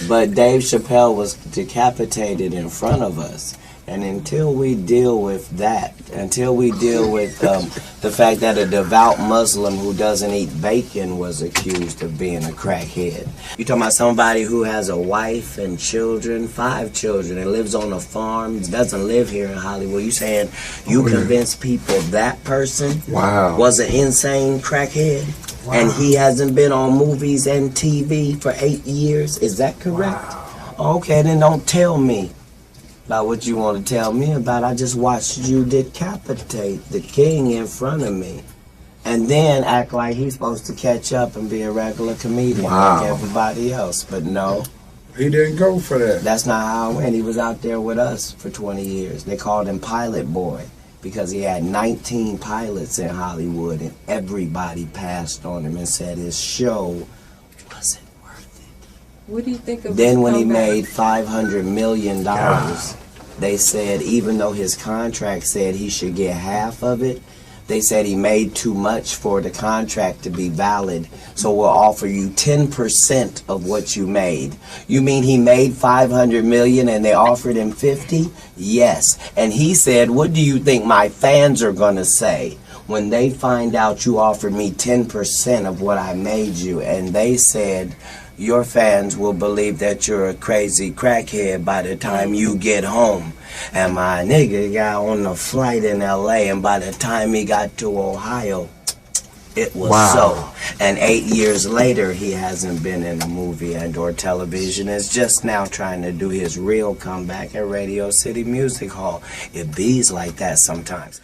But Dave Chappelle was decapitated in front of us. And until we deal with that, until we deal with the fact that a devout Muslim who doesn't eat bacon was accused of being a crackhead. You're talking about somebody who has a wife and children, 5 children, and lives on a farm, doesn't live here in Hollywood. You saying you convinced people that person was an insane crackhead? Wow. And he hasn't been on movies and TV for 8 years? Is that correct? Wow. Okay, then don't tell me about what you want to tell me about. I just watched you decapitate the king in front of me, and then act like he's supposed to catch up and be a regular comedian like everybody else. But no, he didn't go for that. That's not how it went. He was out there with us for 20 years. They called him Pilot Boy because he had 19 pilots in Hollywood, and everybody passed on him and said his show wasn't. What do you think of Then when he made $500 million, they said even though his contract said he should get half of it, they said he made too much for the contract to be valid, so we'll offer you 10% of what you made. You mean he made $500 million and they offered him 50? Yes. And he said, what do you think my fans are going to say when they find out you offered me 10% of what I made you? And they said, your fans will believe that you're a crazy crackhead by the time you get home. And my nigga got on a flight in LA, and by the time he got to Ohio, it was so. And 8 years later, he hasn't been in a movie and or television. Is just now trying to do his real comeback at Radio City Music Hall. It bees like that sometimes.